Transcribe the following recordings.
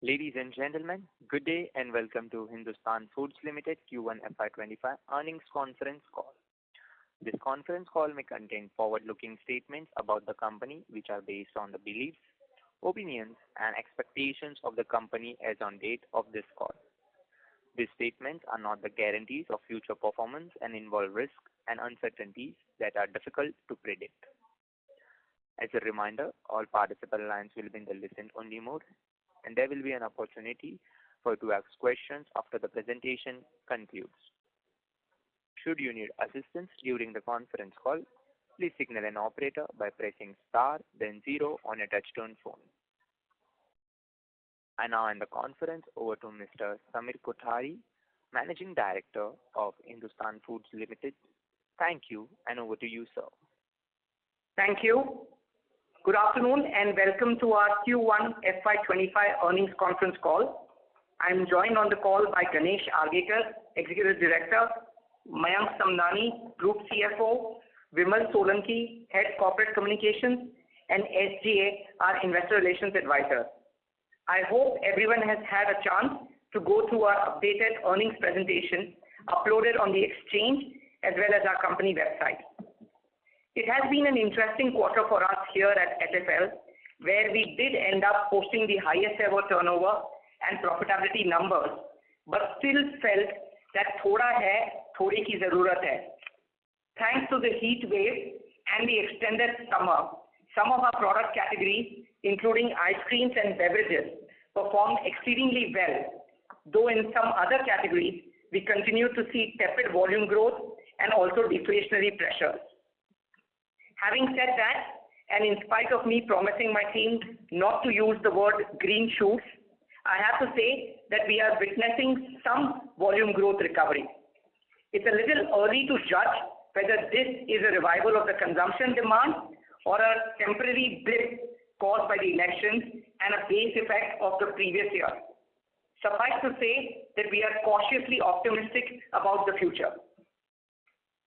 Ladies and gentlemen, good day and welcome to Hindustan Foods Limited Q1 FY25 earnings conference call. This conference call may contain forward-looking statements about the company which are based on the beliefs, opinions and expectations of the company as on date of this call. These statements are not the guarantees of future performance and involve risks and uncertainties that are difficult to predict. As a reminder, all participant lines will be in the listen-only mode, and there will be an opportunity for you to ask questions after the presentation concludes. Should you need assistance during the conference call, please signal an operator by pressing star then 0 on a touchtone phone. I now hand the conference over to Mr. Samir Kothari, Managing Director of Hindustan Foods Limited. Thank you, and over to you, sir. Thank you. Good afternoon and welcome to our Q1 FY25 earnings conference call. I am joined on the call by Ganesh Argekar, Executive Director, Mayank Samdani, Group CFO, Vimal Solanki, Head Corporate Communications, and SGA, our Investor Relations Advisor. I hope everyone has had a chance to go through our updated earnings presentation uploaded on the exchange as well as our company website. It has been an interesting quarter for us here at HFL, where we did end up posting the highest ever turnover and profitability numbers, but still felt that thoda hai, thodi ki zarurat hai. Thanks to the heat wave and the extended summer, some of our product categories, including ice creams and beverages, performed exceedingly well, though in some other categories, we continue to see tepid volume growth and also deflationary pressures. Having said that, and in spite of me promising my team not to use the word green shoots, I have to say that we are witnessing some volume growth recovery. It's a little early to judge whether this is a revival of the consumption demand or a temporary blip caused by the elections and a base effect of the previous year. Suffice to say that we are cautiously optimistic about the future.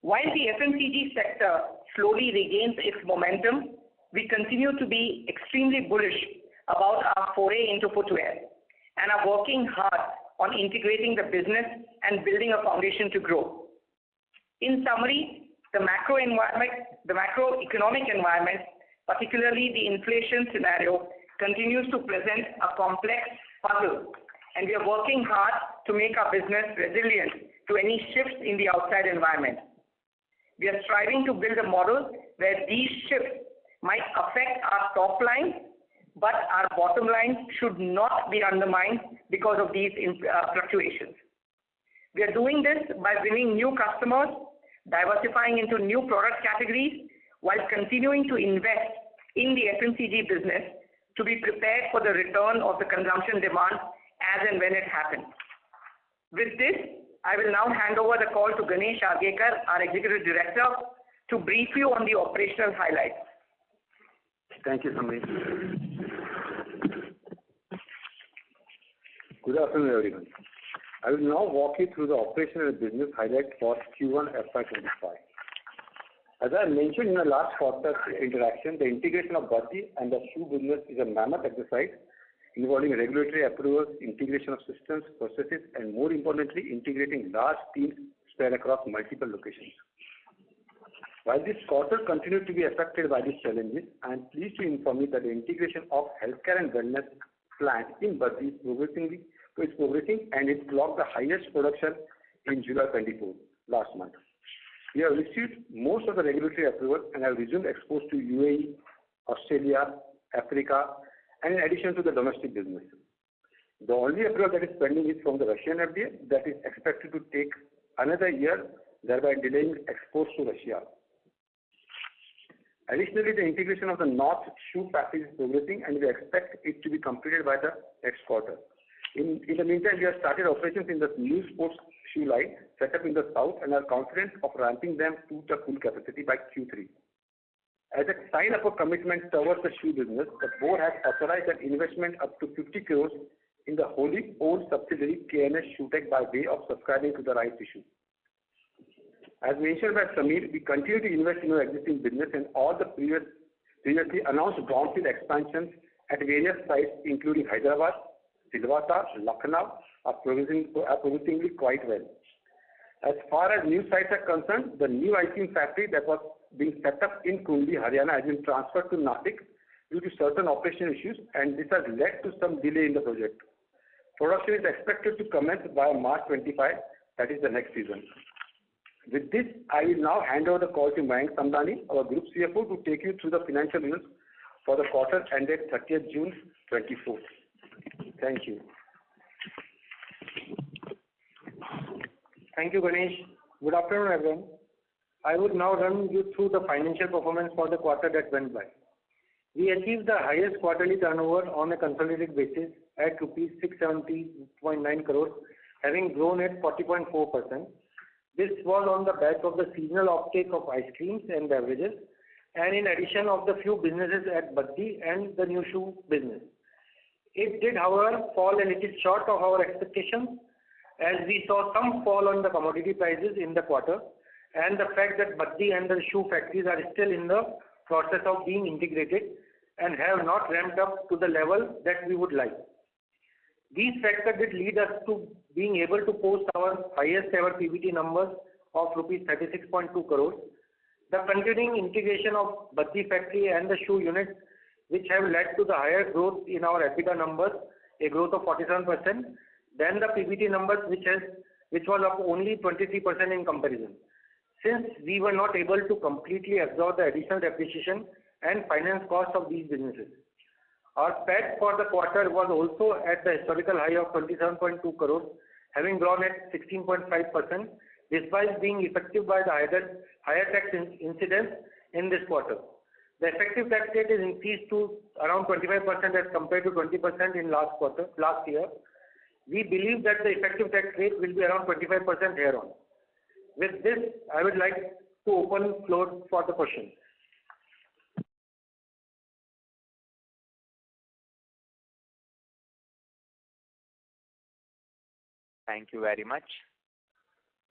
While the FMCG sector slowly regains its momentum, we continue to be extremely bullish about our foray into footwear and are working hard on integrating the business and building a foundation to grow. In summary, the macroeconomic environment, particularly the inflation scenario, continues to present a complex puzzle, and we are working hard to make our business resilient to any shifts in the outside environment. We are striving to build a model where these shifts might affect our top line, but our bottom line should not be undermined because of these fluctuations. We are doing this by winning new customers, diversifying into new product categories, while continuing to invest in the FMCG business to be prepared for the return of the consumption demand as and when it happens. With this, I will now hand over the call to Ganesh Argekar, our Executive Director, to brief you on the operational highlights. Thank you, Samir. Good afternoon, everyone. I will now walk you through the operational and business highlights for Q1 FY25. As I mentioned in the last quarter interaction, the integration of Bati and the shoe business is a mammoth exercise involving regulatory approvals, integration of systems, processes, and more importantly, integrating large teams spread across multiple locations. While this quarter continued to be affected by these challenges, I am pleased to inform you that the integration of healthcare and wellness plant in Bati is progressing and it clocked the highest production in July 24 last month. We have received most of the regulatory approvals and have resumed exports to UAE, Australia, Africa, and in addition to the domestic business. The only approval that is pending is from the Russian FDA that is expected to take another year, thereby delaying exports to Russia. Additionally, the integration of the North shoe package is progressing and we expect it to be completed by the next quarter. In the meantime, we have started operations in the new sports shoe line set up in the south and are confident of ramping them to the full capacity by Q3. As a sign of a commitment towards the shoe business, the board has authorized an investment up to 50 crores in the wholly owned subsidiary KNS ShoeTech by way of subscribing to the rights issue. As mentioned by Samir, we continue to invest in our existing business and all the previously announced brownfield expansions at various sites including Hyderabad, Silvassa, Lucknow are progressing quite well. As far as new sites are concerned, the new ice cream factory that was being set up in Kundi, Haryana has been transferred to Nashik due to certain operational issues, and this has led to some delay in the project. Production is expected to commence by March 25, that is the next season. With this, I will now hand over the call to Mayank Samdani, our Group CFO, to take you through the financial results for the quarter ended 30th June 24. Thank you. Thank you, Ganesh. Good afternoon, everyone. I would now run you through the financial performance for the quarter that went by. We achieved the highest quarterly turnover on a consolidated basis at rupees 670.9 crores, having grown at 40.4%. This was on the back of the seasonal uptake of ice creams and beverages, and in addition of the few businesses at Baddi and the new shoe business. It did, however, fall a little short of our expectations, as we saw some fall on the commodity prices in the quarter, and the fact that Baddi and the shoe factories are still in the process of being integrated and have not ramped up to the level that we would like. These factors did lead us to being able to post our highest ever PBT numbers of rupees 36.2 crores. The continuing integration of Baddi factory and the shoe unit, which have led to the higher growth in our EBITDA numbers, a growth of 47%, than the PBT numbers, which was up only 23% in comparison, since we were not able to completely absorb the additional depreciation and finance costs of these businesses. Our PAT for the quarter was also at the historical high of 27.2 crores, having grown at 16.5%, despite being affected by the higher tax incidence in this quarter. The effective tax rate is increased to around 25% as compared to 20% in last year. We believe that the effective tax rate will be around 25% here on. With this, I would like to open the floor for the questions. Thank you very much.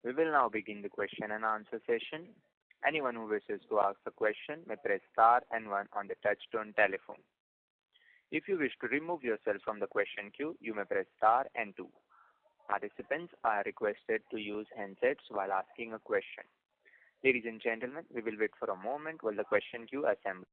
We will now begin the question and answer session. Anyone who wishes to ask a question may press star and 1 on the touchtone telephone. If you wish to remove yourself from the question queue, you may press star and 2. Participants are requested to use handsets while asking a question. Ladies and gentlemen, we will wait for a moment while the question queue assembles.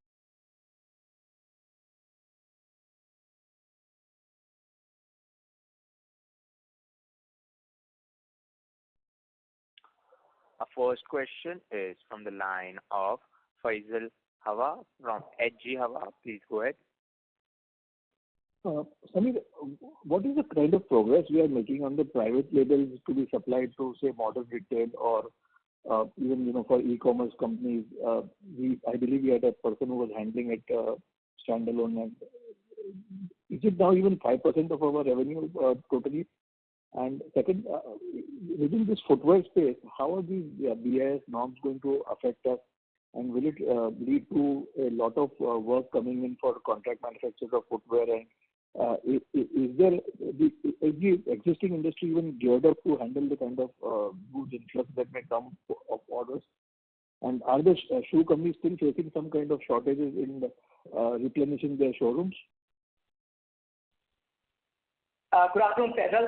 Our first question is from the line of Faisal Hawa from HG Hawa. Please go ahead. Samir, what is the kind of progress we are making on the private labels to be supplied to, say, modern retail or even for e-commerce companies? I believe we had a person who was handling it standalone. And is it now even 5% of our revenue totally? And second, within this footwear space, how are these BIS norms going to affect us? And will it lead to a lot of work coming in for contract manufacturers of footwear? And is the existing industry even geared up to handle the kind of goods influx that may come of orders? And are the shoe companies still facing some kind of shortages in replenishing their showrooms? Good afternoon, Faisal.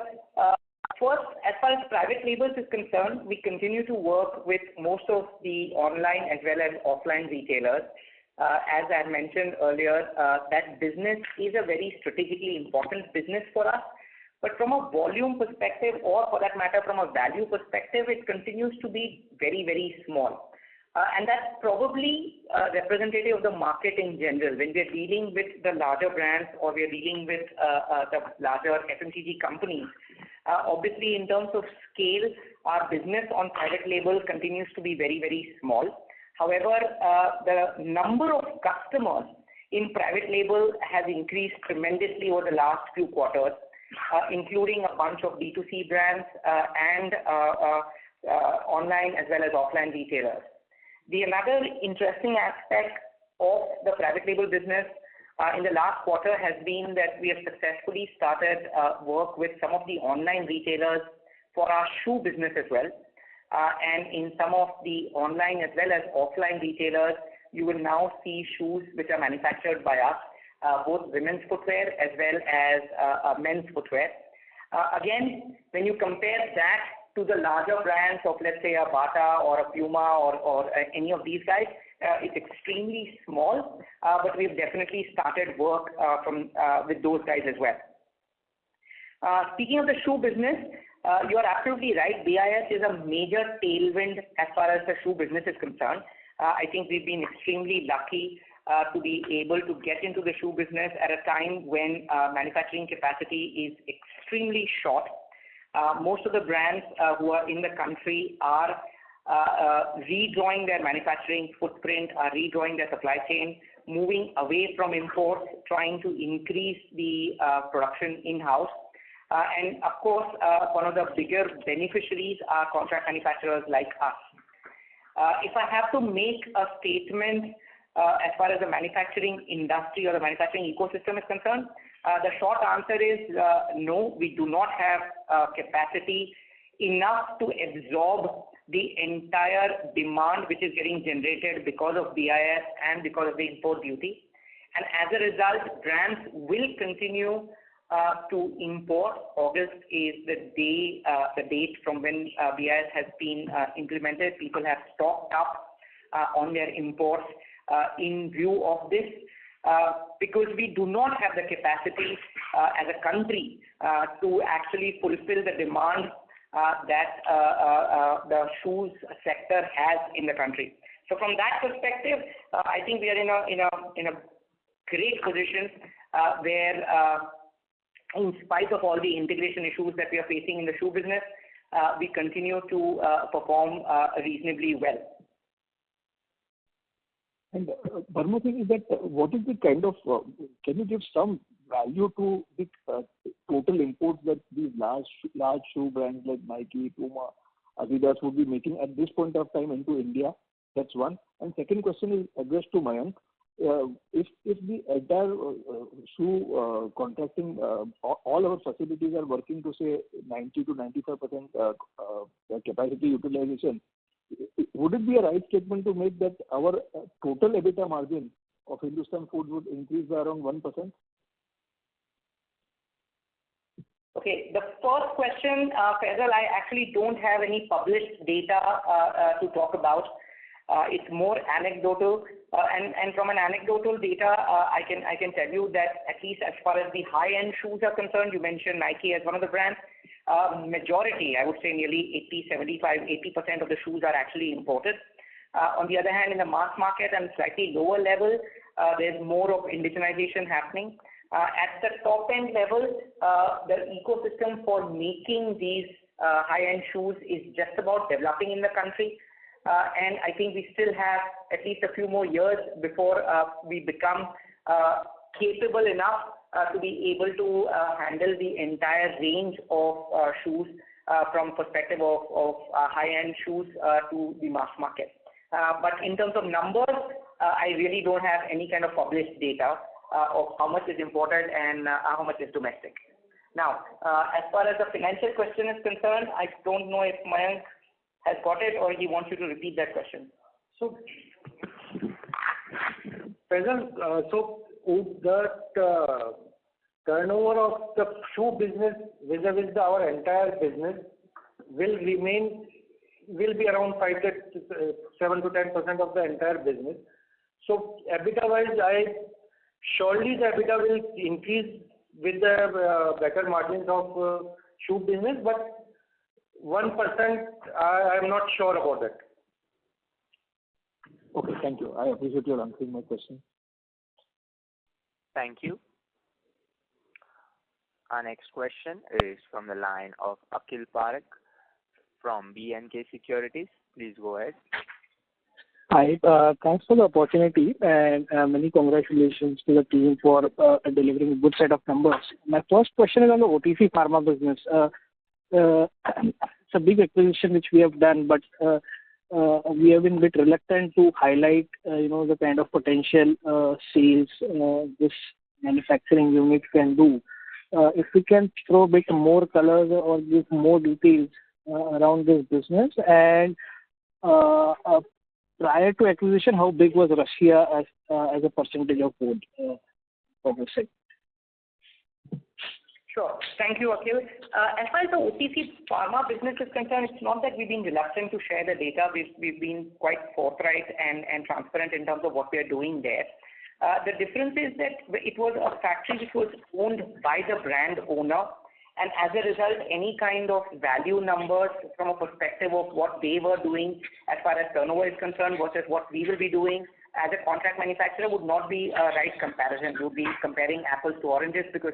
First, as far as private labels is concerned, we continue to work with most of the online as well as offline retailers. As I mentioned earlier, that business is a very strategically important business for us. But from a volume perspective, or for that matter, from a value perspective, it continues to be very, very small. And that's probably representative of the market in general. When we're dealing with the larger brands or we're dealing with the larger FMCG companies, obviously in terms of scale, our business on private label continues to be very, very small. However, the number of customers in private label has increased tremendously over the last few quarters, including a bunch of B2C brands and online as well as offline retailers. The another interesting aspect of the private label business in the last quarter has been that we have successfully started work with some of the online retailers for our shoe business as well. And in some of the online as well as offline retailers, you will now see shoes which are manufactured by us both women's footwear as well as men's footwear. Again, when you compare that to the larger brands of, let's say, a Bata or a Puma or any of these guys, it's extremely small, but we've definitely started work with those guys as well. Speaking of the shoe business, you are absolutely right. BIS is a major tailwind as far as the shoe business is concerned. I think we've been extremely lucky to be able to get into the shoe business at a time when manufacturing capacity is extremely short. Most of the brands who are in the country are redrawing their manufacturing footprint, are redrawing their supply chain, moving away from imports, trying to increase the production in-house. And of course, one of the bigger beneficiaries are contract manufacturers like us. If I have to make a statement as far as the manufacturing industry or the manufacturing ecosystem is concerned, the short answer is no, we do not have capacity enough to absorb the entire demand which is getting generated because of BIS and because of the import duty. And as a result, brands will continue to import. August is the date from when BIS has been implemented. People have stocked up on their imports in view of this, because we do not have the capacity as a country to actually fulfill the demand that the shoes sector has in the country. So from that perspective, I think we are in a great position where, in spite of all the integration issues that we are facing in the shoe business, we continue to perform reasonably well. And one more thing is that what is the kind of, can you give some value to the total imports that these large shoe brands like Nike, Puma, Adidas would be making at this point of time into India? That's one. And second question is addressed to Mayank. If the entire shoe contracting, all our facilities are working to say 90 to 95% capacity utilization, would it be a right statement to make that our total EBITDA margin of Hindustan Foods would increase by around 1%? Okay, the first question, Faisal, I actually don't have any published data to talk about. It's more anecdotal, and from an anecdotal data, I can tell you that at least as far as the high-end shoes are concerned, you mentioned Nike as one of the brands. Majority, I would say nearly 80, 75, 80% of the shoes are actually imported. On the other hand, in the mass market and slightly lower level, there's more of indigenization happening. At the top end level, the ecosystem for making these high-end shoes is just about developing in the country. And I think we still have at least a few more years before we become capable enough to be able to handle the entire range of shoes from perspective of high-end shoes to the mass market. But in terms of numbers, I really don't have any kind of published data of how much is imported and how much is domestic. Now, as far as the financial question is concerned, I don't know if Mayank has got it or he wants you to repeat that question. So, Faisal, that turnover of the shoe business vis-a-vis our entire business will be around 7 to 10% of the entire business. So EBITDA-wise, surely the EBITDA will increase with the better margins of shoe business, but 1%, I am not sure about that. Okay, thank you. I appreciate your answering my question. Thank you. Our next question is from the line of Akhil Parekh from B&K Securities. Please go ahead. Hi, thanks for the opportunity and many congratulations to the team for delivering a good set of numbers. My first question is on the OTC pharma business. It's a big acquisition which we have done, but we have been a bit reluctant to highlight, the kind of potential sales this manufacturing unit can do. If we can throw a bit more color or give more details around this business, and prior to acquisition, how big was Russia as a percentage of food for this segment. Sure. Thank you, Akhil. As far as the OTC pharma business is concerned, it's not that we've been reluctant to share the data. We've been quite forthright and transparent in terms of what we are doing there. The difference is that it was a factory which was owned by the brand owner, and as a result, any kind of value numbers from a perspective of what they were doing as far as turnover is concerned versus what we will be doing as a contract manufacturer would not be a right comparison. We would be comparing apples to oranges because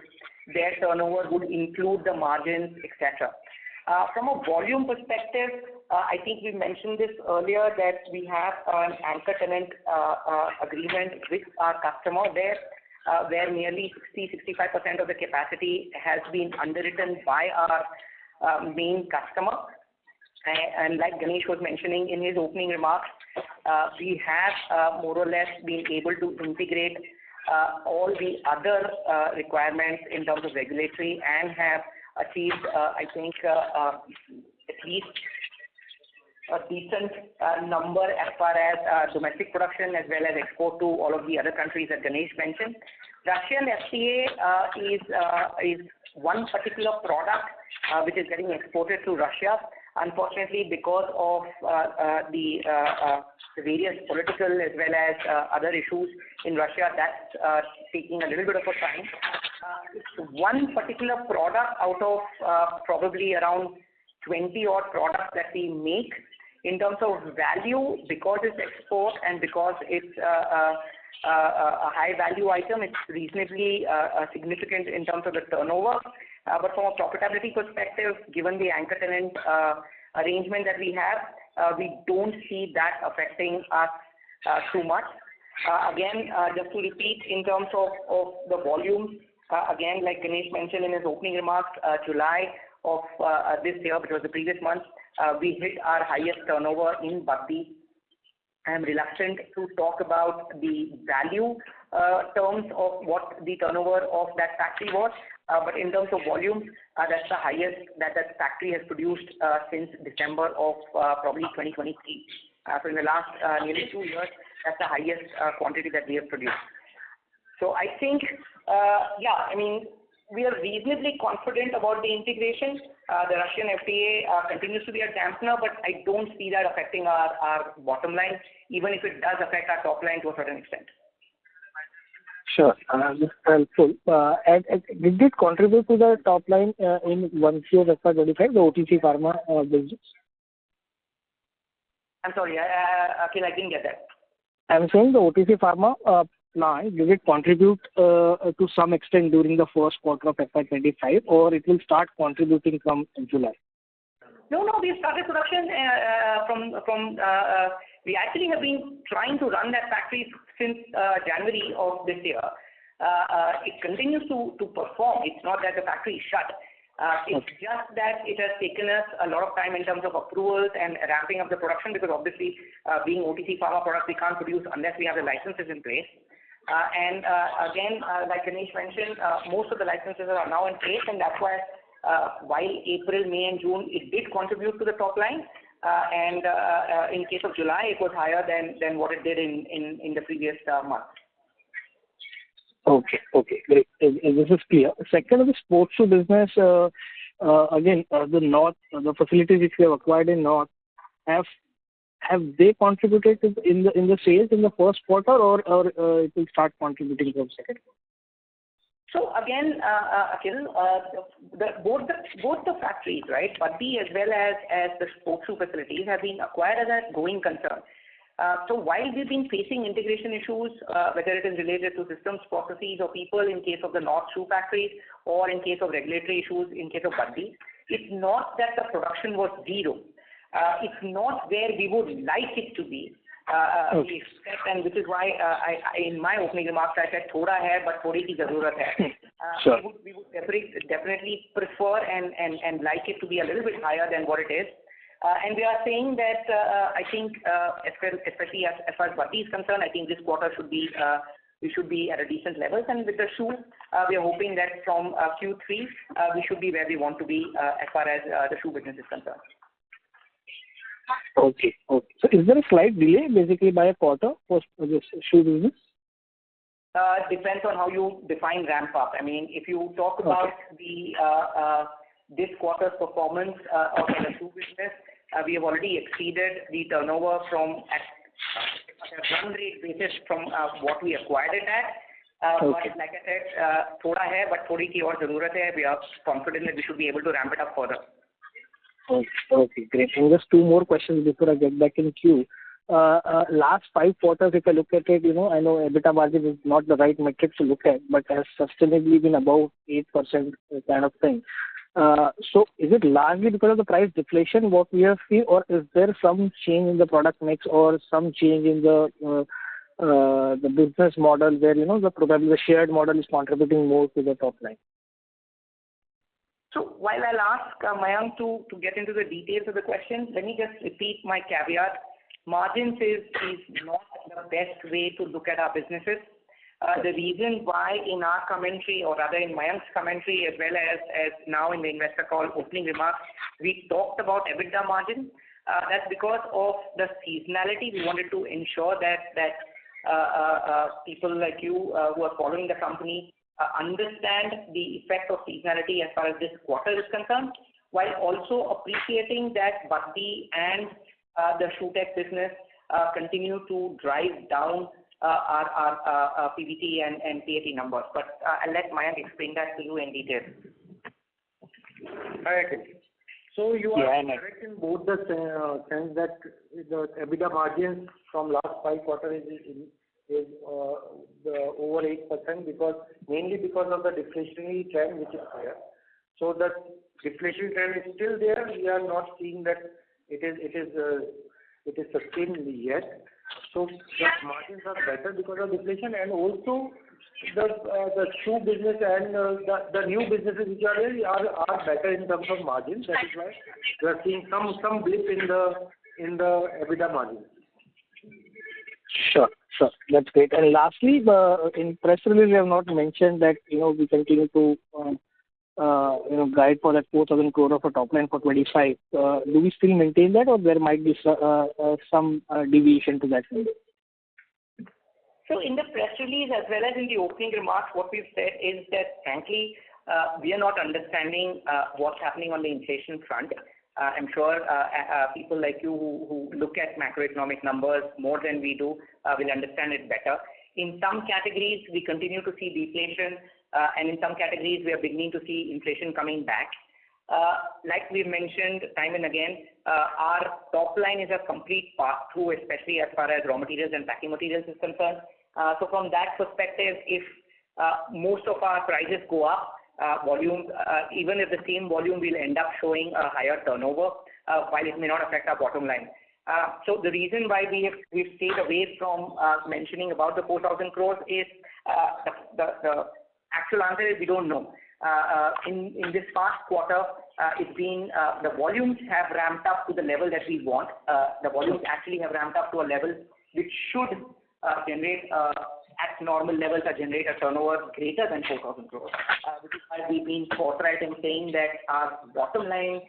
their turnover would include the margins, etc. From a volume perspective, I think we mentioned this earlier that we have an anchor tenant agreement with our customer there, where nearly 60-65% of the capacity has been underwritten by our main customer. And like Ganesh was mentioning in his opening remarks, we have more or less been able to integrate all the other requirements in terms of regulatory and have achieved, I think, at least a decent number as far as domestic production as well as export to all of the other countries that Ganesh mentioned. Russian FTA is one particular product which is getting exported to Russia. Unfortunately, because of the various political as well as other issues in Russia, that's taking a little bit of a time. It's one particular product out of probably around 20 odd products that we make. In terms of value, because it's export and because it's a high value item, it's reasonably significant in terms of the turnover. But from a profitability perspective, given the anchor tenant arrangement that we have, we don't see that affecting us too much. Again, just to repeat in terms of the volume, again, like Ganesh mentioned in his opening remarks, July of this year, which was the previous month, we hit our highest turnover in Baddi. I am reluctant to talk about the value terms of what the turnover of that factory was, but in terms of volume, that's the highest that factory has produced since December of probably 2023. So in the last nearly 2 years, that's the highest quantity that we have produced. So I think, we are reasonably confident about the integration. The Russian FTA continues to be a dampener, but I don't see that affecting our bottom line, even if it does affect our top line to a certain extent. Sure. This is helpful. And did it contribute to the top line in 1Q of FY25, the OTC pharma business? I'm sorry, Akhil, I didn't get that. I'm saying the OTC pharma plant, did it contribute to some extent during the first quarter of FY25, or it will start contributing from July? No, we started production we actually have been trying to run that factory since January of this year. It continues to perform. It's not that the factory is shut. It's just that it has taken us a lot of time in terms of approvals and ramping up the production because obviously being OTC pharma products, we can't produce unless we have the licenses in place. And again, like Ganesh mentioned, most of the licenses are now in place, and that's why while April, May and June, it did contribute to the top line. And in case of July, it was higher than what it did in the previous month. Okay, great. This is clear. Second, of the sports shoe business, again, the facilities which we have acquired in North, have they contributed in the sales in the first quarter, or it will start contributing from second quarter? So again, Akhil, both the factories, right, Baddi as well as the sports shoe facilities have been acquired as a going concern. So while we've been facing integration issues, whether it is related to systems, processes, or people in case of the North shoe factories, or in case of regulatory issues in case of Baddi, it's not that the production was zero. It's not where we would like it to be. Okay. And which is why I in my opening remarks I said thoda hai but thodi ki zarurat hai. Sure. We would definitely prefer and like it to be a little bit higher than what it is. And we are saying that I think especially as far as Baddi is concerned, I think this quarter we should be at a decent level. And with the shoes, we are hoping that from Q3 we should be where we want to be as far as the shoe business is concerned. Okay. So is there a slight delay basically by a quarter for this shoe business? depends on how you define ramp up. I mean, if you talk about this quarter's performance of the shoe business, we have already exceeded the turnover from at a run rate basis from what we acquired it at. But like I said, thoda hai, but thodi ki aur zarurat hai. We are confident that we should be able to ramp it up further. Okay, great. And just two more questions before I get back in queue. Last 5 quarters, if I look at it, I know EBITDA margin is not the right metric to look at, but has sustainably been above 8% kind of thing. So is it largely because of the price deflation what we have seen, or is there some change in the product mix or some change in the business model where, probably the shared model is contributing more to the top line? So while I'll ask Mayank to get into the details of the question, let me just repeat my caveat. Margins is not the best way to look at our businesses. The reason why in our commentary, or rather in Mayank's commentary as well as now in the investor call opening remarks, we talked about EBITDA margin. That's because of the seasonality. We wanted to ensure that people like you who are following the company understand the effect of seasonality as far as this quarter is concerned, while also appreciating that Buddy and the shoe tech business continue to drive down our PBT and PAT numbers. But I'll let Mayank explain that to you in detail. Hi, Akhil. So you are correct in both the sense that the EBITDA margins from last 5 quarters is over 8% mainly because of the deflationary trend which is higher. So the deflation trend is still there. We are not seeing that it is sustained yet. So the margins are better because of deflation, and also the shoe business and the new businesses which are there are better in terms of margins. That is why we are seeing some blip in the EBITDA margins. Sure. That's great. And lastly, in press release, we have not mentioned that we continue to guide for that 4,000 crore of a top line for 25. Do we still maintain that, or there might be some deviation to that number? So in the press release as well as in the opening remarks, what we've said is that frankly, we are not understanding what's happening on the inflation front. I'm sure people like you who look at macroeconomic numbers more than we do will understand it better. In some categories, we continue to see deflation, and in some categories, we are beginning to see inflation coming back. Like we've mentioned time and again, our top line is a complete pass-through, especially as far as raw materials and packing materials is concerned. So from that perspective, if most of our prices go up, volume, even if the same volume will end up showing a higher turnover, while it may not affect our bottom line. So the reason why we've stayed away from mentioning about the 4,000 crores is the actual answer is we don't know. In this past quarter, it's been the volumes have ramped up to the level that we want. The volumes actually have ramped up to a level which should generate at normal levels generate a turnover greater than 4,000 crores, which is why we've been forthright in saying that our bottom line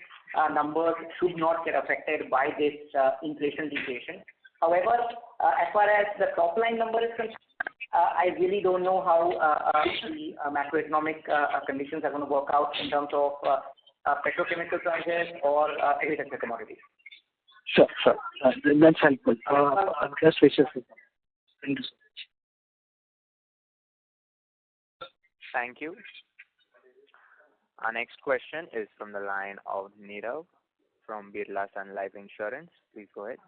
numbers should not get affected by this inflation deflation. However, as far as the top line number is concerned, I really don't know how the macroeconomic conditions are going to work out in terms of petrochemical prices or agricultural commodities. Sure. That's helpful. Best wishes. Thank you so much. Thank you. Our next question is from the line of Nirav from Birla Sun Life Insurance. Please go ahead.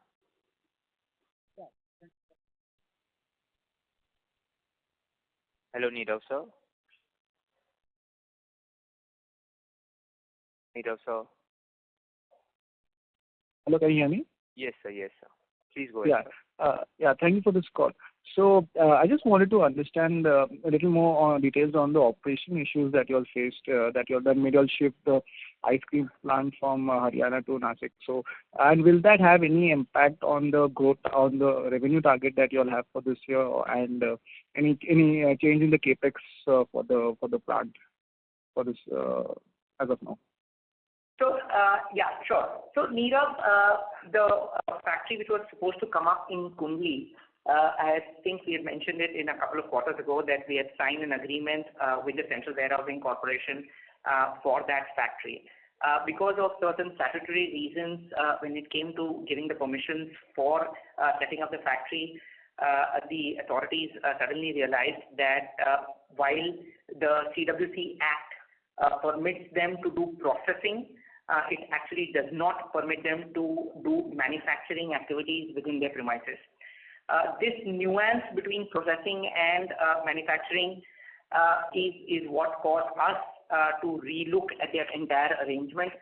Hello, Nirav sir. Nirav sir. Hello, can you hear me? Yes, sir. Please go ahead. Yeah. Thank you for this call. So I just wanted to understand a little more on details on the operation issues that you all faced, that you all done made you all shift the ice cream plant from Haryana to Nashik. So, and will that have any impact on the growth, on the revenue target that you all have for this year, and any change in the capex for the plant for this as of now? So, yeah, sure. So, Nirav, the factory which was supposed to come up in Kundli I think we had mentioned it in a couple of quarters ago that we had signed an agreement with the Central Warehousing Corporation for that factory. Because of certain statutory reasons, when it came to giving the permissions for setting up the factory, the authorities suddenly realized that while the CWC Act permits them to do processing, it actually does not permit them to do manufacturing activities within their premises. This nuance between processing and manufacturing is what caused us to relook at their entire arrangement,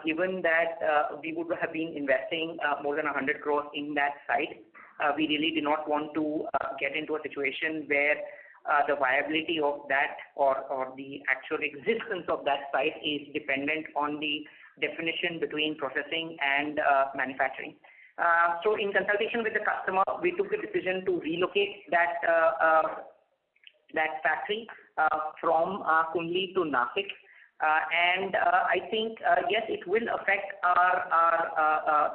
given that we would have been investing more than 100 crores in that site. We really did not want to get into a situation where the viability of that or the actual existence of that site is dependent on the definition between processing and manufacturing. So in consultation with the customer, we took the decision to relocate that factory from Kundli to Nashik. And I think, yes, it will affect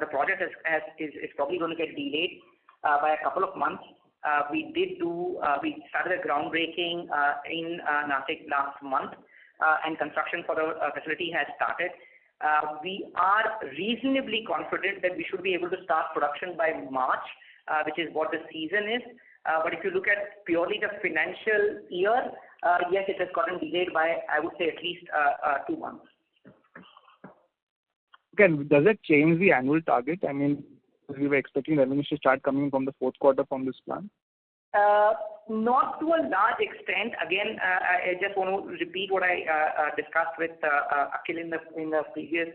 the project is probably going to get delayed by a couple of months. We started a groundbreaking in Nashik last month, and construction for the facility has started. We are reasonably confident that we should be able to start production by March, which is what the season is. But if you look at purely the financial year, yes, it has gotten delayed by, I would say, at least 2 months. Again, does it change the annual target? I mean, we were expecting revenues to start coming from the fourth quarter from this plant. Not to a large extent. Again, I just want to repeat what I discussed with Akhil in the previous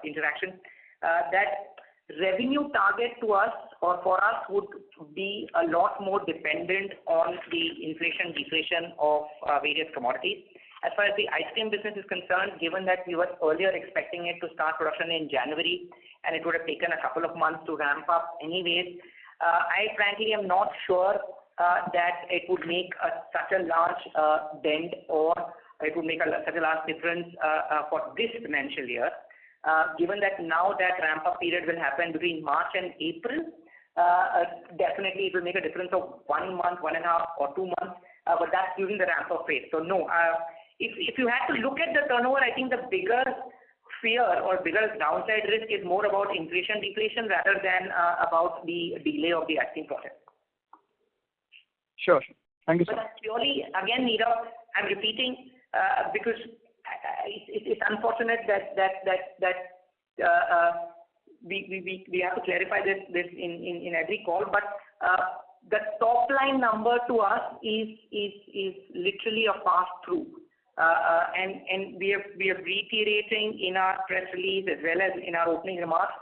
interaction. That revenue target to us or for us would be a lot more dependent on the inflation deflation of various commodities. As far as the ice cream business is concerned, given that we were earlier expecting it to start production in January and it would have taken a couple of months to ramp up anyways, I frankly am not sure that it would make such a large dent or it would make such a large difference for this financial year. Given that now that ramp-up period will happen between March and April, definitely it will make a difference of 1 month, 1.5 or 2 months, but that's during the ramp-up phase. So no, if you had to look at the turnover, I think the bigger fear or bigger downside risk is more about inflation deflation rather than about the delay of the acting project. Sure. Thank you, sir. But purely, again, Nirav, I'm repeating because it's unfortunate that we have to clarify this in every call, but the top line number to us is literally a pass-through. And we are reiterating in our press release as well as in our opening remarks,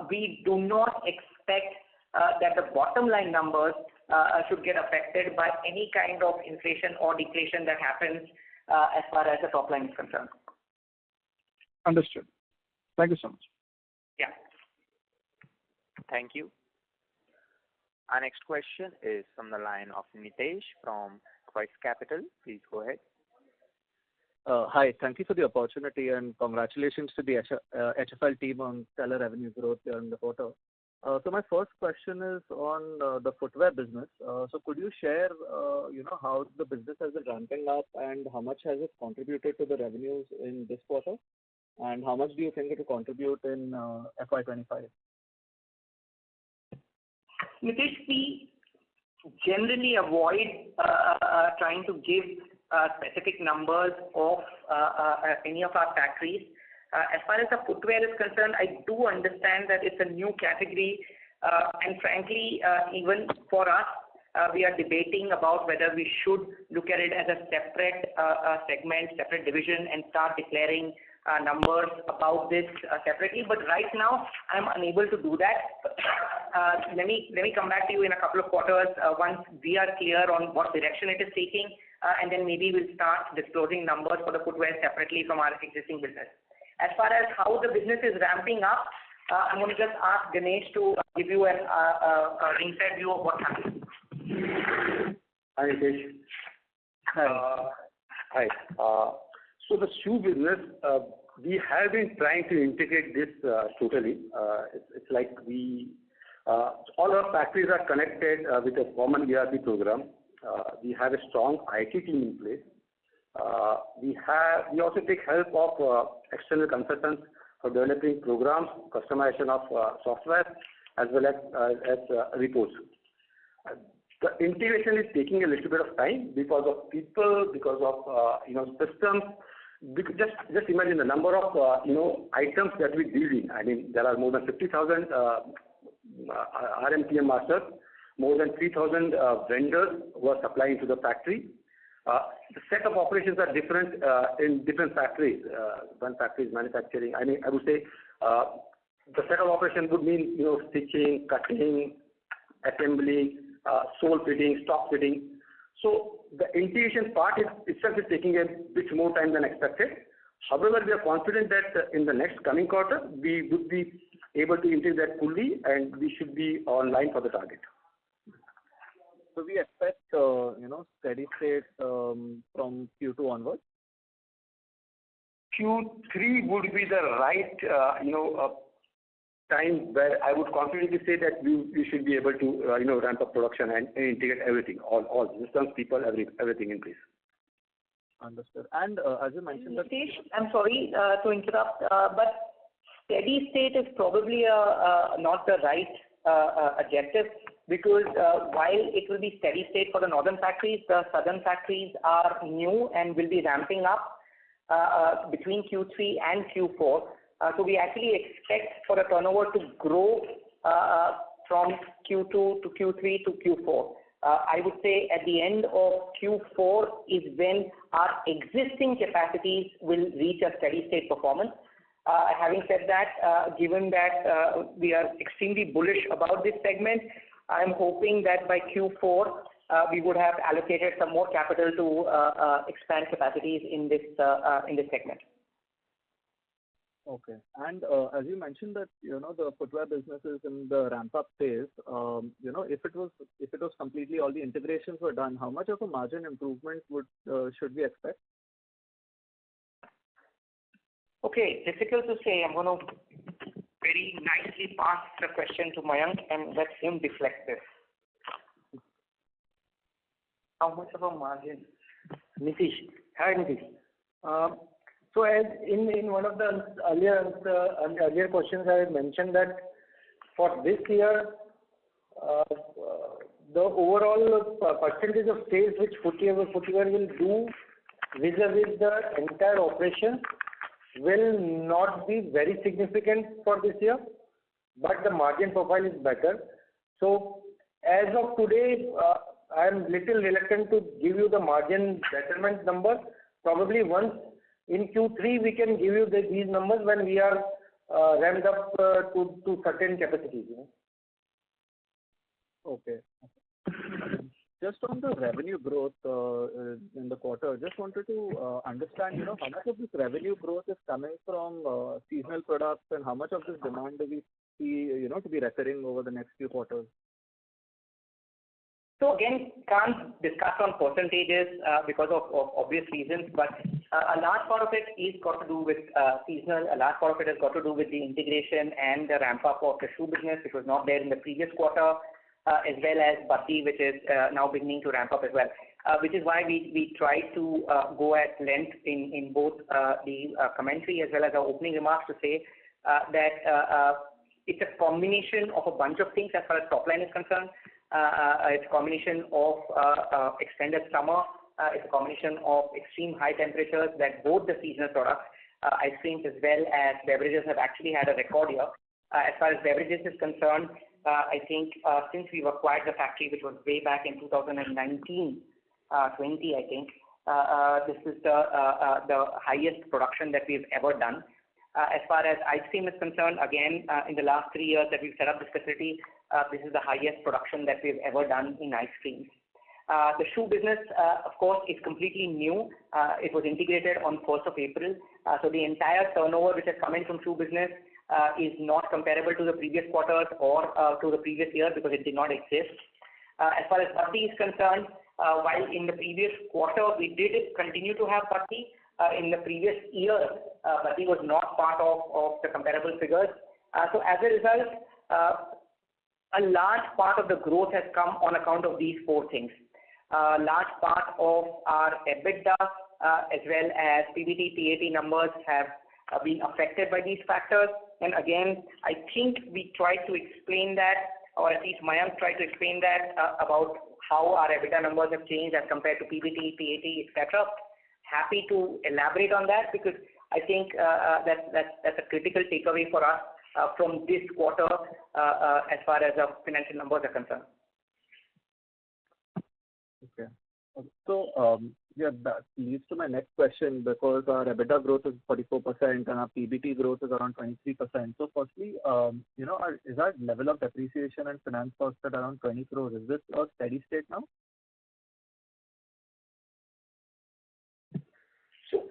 we do not expect that the bottom line numbers should get affected by any kind of inflation or deflation that happens as far as the top line is concerned. Understood. Thank you so much. Yeah. Thank you. Our next question is from the line of Nitesh from Quest Capital. Please go ahead. Hi, thank you for the opportunity and congratulations to the HFL team on stellar revenue growth during the quarter. So my first question is on the footwear business. So could you share, how the business has been ramping up and how much has it contributed to the revenues in this quarter? And how much do you think it will contribute in FY25? Nitish, we generally avoid trying to give specific numbers of any of our factories. As far as the footwear is concerned, I do understand that it's a new category, and frankly, even for us, we are debating about whether we should look at it as a separate segment, separate division, and start declaring numbers about this separately. But right now, I'm unable to do that. Let me come back to you in a couple of quarters once we are clear on what direction it is taking, and then maybe we'll start disclosing numbers for the footwear separately from our existing business. As far as how the business is ramping up, I'm going to just ask Ganesh to give you an inside view of what's happening. Hi, Nitesh. Hi. So the shoe business, we have been trying to integrate this totally. It's like we All our factories are connected with a common ERP program. We have a strong IT team in place. We also take help of external consultants for developing programs, customization of software, as well as reports. The integration is taking a little bit of time because of people, because of systems. Just imagine the number of items that we deal in. I mean, there are more than 50,000 RMPM masters, more than 3,000 vendors who are supplying to the factory. The set of operations are different in different factories. One factory is manufacturing. I mean, I would say the set of operations would mean stitching, cutting, assembly, sole fitting, stock fitting. So the integration part itself is taking a bit more time than expected. However, we are confident that in the next coming quarter, we would be able to integrate fully and we should be online for the target. So we expect, steady state from Q2 onwards? Q3 would be the right, time where I would confidently say that we should be able to, ramp up production and integrate everything, all systems, people, everything in place. Understood. And as you mentioned that... Nitish, I'm sorry to interrupt, but steady state is probably not the right adjective, because while it will be steady state for the northern factories, the southern factories are new and will be ramping up between Q3 and Q4. So we actually expect for the turnover to grow from Q2 to Q3 to Q4. I would say at the end of Q4 is when our existing capacities will reach a steady state performance. Having said that, given that we are extremely bullish about this segment, I'm hoping that by Q4 we would have allocated some more capital to expand capacities in this segment. Okay. And as you mentioned that the footwear business is in the ramp-up phase. If it was completely all the integrations were done, how much of a margin improvement should we expect? Okay, difficult to say. I'm going to very nicely pass the question to Mayank and let him deflect this. How much of a margin? Nitish. Hi, Nitish. So as in one of the earlier questions, I had mentioned that for this year, the overall percentage of sales which footwear will do vis-a-vis the entire operation will not be very significant for this year, but the margin profile is better. So as of today, I am little reluctant to give you the margin betterment number. Probably once in Q3 we can give you these numbers when we are ramped up to certain capacities. Okay. Just on the revenue growth in the quarter, just wanted to understand, how much of this revenue growth is coming from seasonal products and how much of this demand do we see, to be recurring over the next few quarters? So again, can't discuss on percentages because of obvious reasons, but a large part of it is got to do with seasonal. A large part of it has got to do with the integration and the ramp up of the shoe business, which was not there in the previous quarter, as well as Bati, which is now beginning to ramp up as well. Which is why we try to go at length in both the commentary as well as our opening remarks to say that it's a combination of a bunch of things as far as top line is concerned. It's a combination of extended summer. It's a combination of extreme high temperatures that both the seasonal products, ice creams as well as beverages, have actually had a record year. As far as beverages is concerned, I think since we've acquired the factory, which was way back in 2019-20, I think, this is the highest production that we've ever done. As far as ice cream is concerned, again, in the last 3 years that we've set up this facility, this is the highest production that we've ever done in ice creams. The shoe business, of course, is completely new. It was integrated on 1st of April. So the entire turnover which has come in from shoe business is not comparable to the previous quarters or to the previous year because it did not exist. As far as Bati is concerned, while in the previous quarter we did continue to have Bati, in the previous year, Bati was not part of the comparable figures. So as a result, a large part of the growth has come on account of these four things. A large part of our EBITDA as well as PBT, PAT numbers have been affected by these factors. And again, I think we tried to explain that, or at least Mayank tried to explain that about how our EBITDA numbers have changed as compared to PBT, PAT, etc. Happy to elaborate on that because I think that's a critical takeaway for us from this quarter as far as our financial numbers are concerned. Okay. So, that leads to my next question because our EBITDA growth is 44% and our PBT growth is around 23%. So, firstly, is our level of depreciation and finance cost at around 20 crores? Is this a steady state now? So,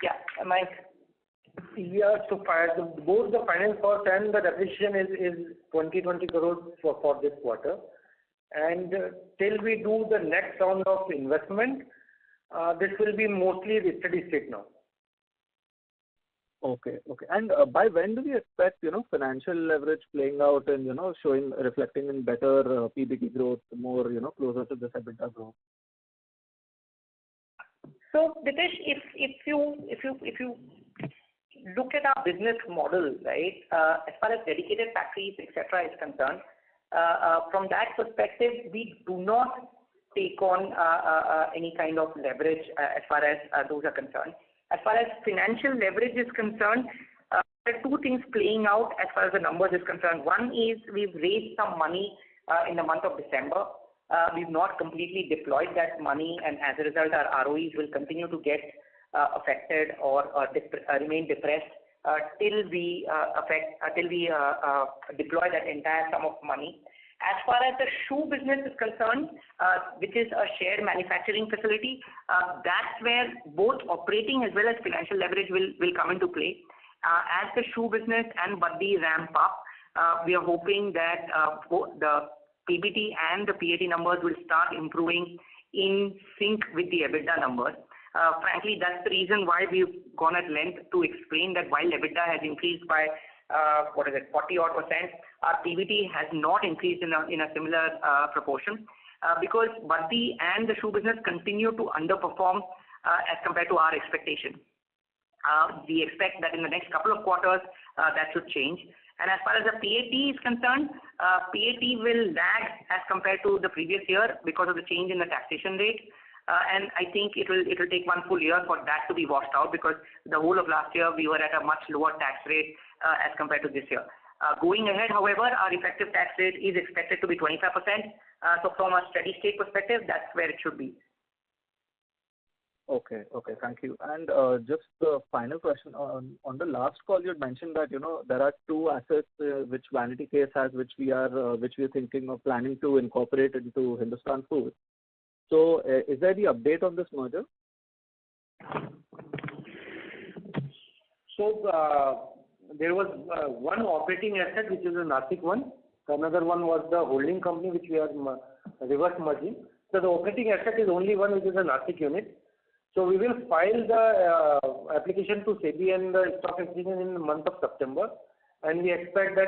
yeah, Mike. Yeah, so both the finance cost and the depreciation is 20 crores for this quarter. And till we do the next round of investment, this will be mostly the steady state now. Okay. And by when do we expect, financial leverage playing out and, reflecting in better PBT growth, more, closer to this EBITDA growth? So, Ditesh, if you look at our business model, right, as far as dedicated factories, etc., is concerned, from that perspective, we do not take on any kind of leverage as far as those are concerned. As far as financial leverage is concerned, there are two things playing out as far as the numbers is concerned. One is we've raised some money in the month of December. We've not completely deployed that money, and as a result, our ROEs will continue to get affected or remain depressed till we deploy that entire sum of money. As far as the shoe business is concerned, which is a shared manufacturing facility, that's where both operating as well as financial leverage will come into play. As the shoe business and Baddi ramp up, we are hoping that both the PBT and the PAT numbers will start improving in sync with the EBITDA numbers. Frankly, that's the reason why we've gone at length to explain that while EBITDA has increased by 40-odd%, our PBT has not increased in a similar proportion because Baddi and the shoe business continue to underperform as compared to our expectation. We expect that in the next couple of quarters that should change. And as far as the PAT is concerned, PAT will lag as compared to the previous year because of the change in the taxation rate. And I think it will take one full year for that to be washed out because the whole of last year we were at a much lower tax rate as compared to this year. Going ahead, however, our effective tax rate is expected to be 25%. So from a steady state perspective, that's where it should be. Okay, thank you. And just the final question, on the last call you had mentioned that, there are two assets which Vanity Case has, which we are thinking of planning to incorporate into Hindustan Foods. So is there any update on this merger? So there was one operating asset which is a Nashik one. Another one was the holding company which we are reverse merging. So the operating asset is only one which is a Nashik unit. So we will file the application to SEBI and the stock exchange in the month of September, and we expect that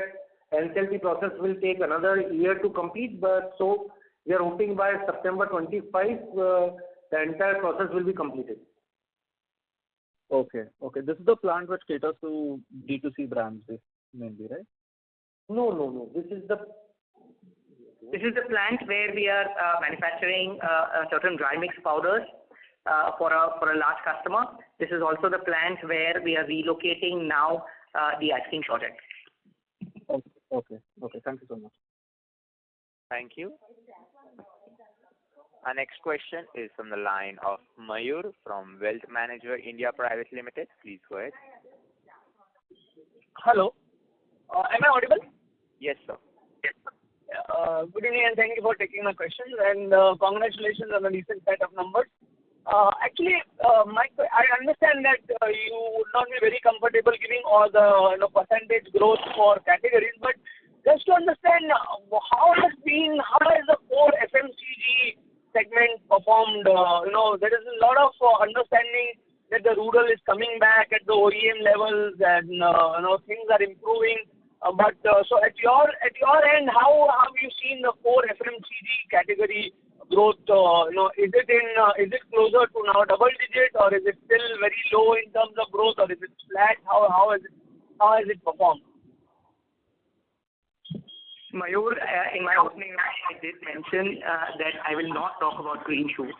NCLT process will take another year to complete. But so we are hoping by September 25, the entire process will be completed. Okay. This is the plant which caters to D2C brands, mainly, right? No. This is the plant where we are manufacturing certain dry mix powders for a large customer. This is also the plant where we are relocating now the ice cream project. Okay. Thank you so much. Thank you. Our next question is from the line of Mayur from Wealth Manager India Private Limited. Please go ahead. Hello. Am I audible? Yes, sir. Good evening and thank you for taking my question and congratulations on the recent set of numbers. Actually, Mike, I understand that you would not be very comfortable giving all the percentage growth for categories, but just to understand how has the core FMCG segment performed? There is a lot of understanding that the rural is coming back at the OEM levels and things are improving. So at your end, how have you seen the core FMCG category growth? Is it closer to now double digit, or is it still very low in terms of growth, or is it flat? How has it performed? Mayur, in my opening remarks, I did mention that I will not talk about green shoots.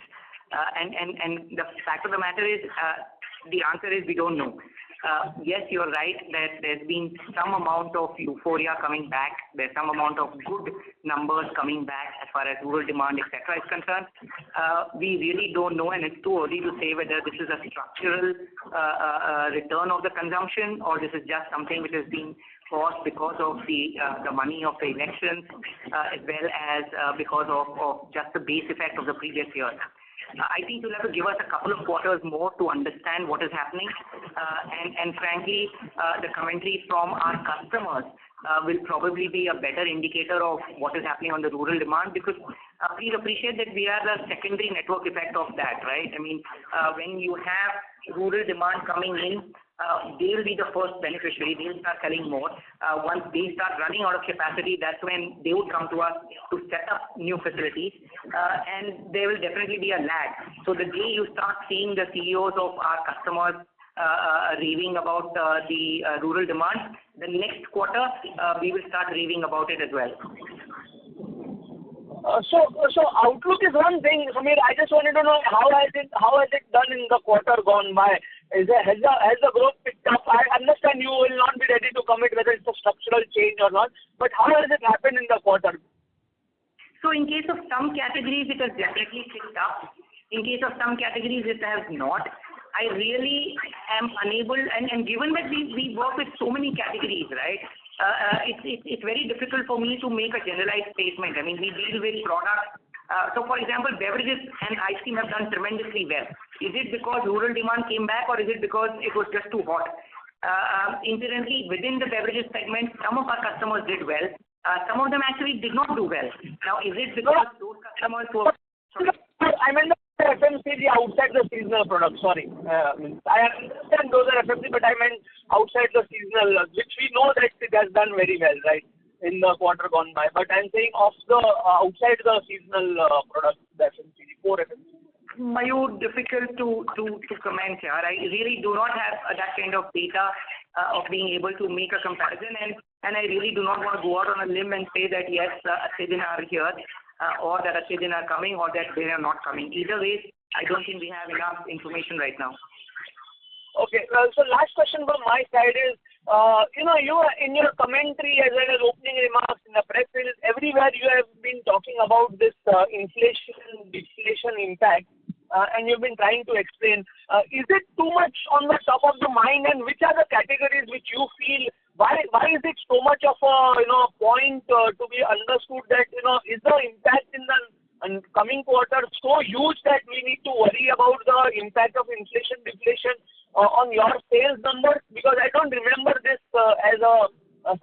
And the fact of the matter is, the answer is we don't know. Yes, you're right that there's been some amount of euphoria coming back. There's some amount of good numbers coming back as far as rural demand, etc. is concerned. We really don't know, and it's too early to say whether this is a structural return of the consumption, or this is just something which has been caused because of the money of the elections, as well as because of just the base effect of the previous year. I think you'll have to give us a couple of quarters more to understand what is happening, and frankly, the commentary from our customers will probably be a better indicator of what is happening on the rural demand, because please appreciate that we are the secondary network effect of that, right? I mean, when you have rural demand coming in, they will be the first beneficiary. They will start selling more. Once they start running out of capacity, that's when they would come to us to set up new facilities, and there will definitely be a lag. So the day you start seeing the CEOs of our customers raving about the rural demand, the next quarter we will start raving about it as well. So outlook is one thing, Samir. I just wanted to know how has it done in the quarter gone by? Has the growth picked up? I understand you will not be ready to commit whether it's a structural change or not, but how has it happened in the quarter? So in case of some categories, it has definitely picked up. In case of some categories, it has not. I really am unable, and given that we work with so many categories, right? It's very difficult for me to make a generalized statement. I mean, we deal with products. So, for example, beverages and ice cream have done tremendously well. Is it because rural demand came back, or is it because it was just too hot? Incidentally, within the beverages segment, some of our customers did well. Some of them actually did not do well. Now, is it because those customers were... I meant the FMCG outside the seasonal products, sorry. I understand those are FMCG, but I meant outside the seasonal, which we know that it has done very well, right, in the quarter gone by. But I'm saying of the outside the seasonal products, the FMCG, core FMCG. Mayur, difficult to comment here. I really do not have that kind of data of being able to make a comparison, and I really do not want to go out on a limb and say that yes, Achhe Din are here, or that Achhe Din are coming, or that they are not coming. Either way, I don't think we have enough information right now. Okay, so last question from my side is, you in your commentary as well as opening remarks in the press release, everywhere you have been talking about this inflation, deflation impact, and you've been trying to explain. Is it too much on the top of the mind, and which are the categories which you feel, why is it so much of a point to be understood that is the impact in the coming quarter so huge that we need to worry about the impact of inflation, deflation on your sales numbers? Because I don't remember this as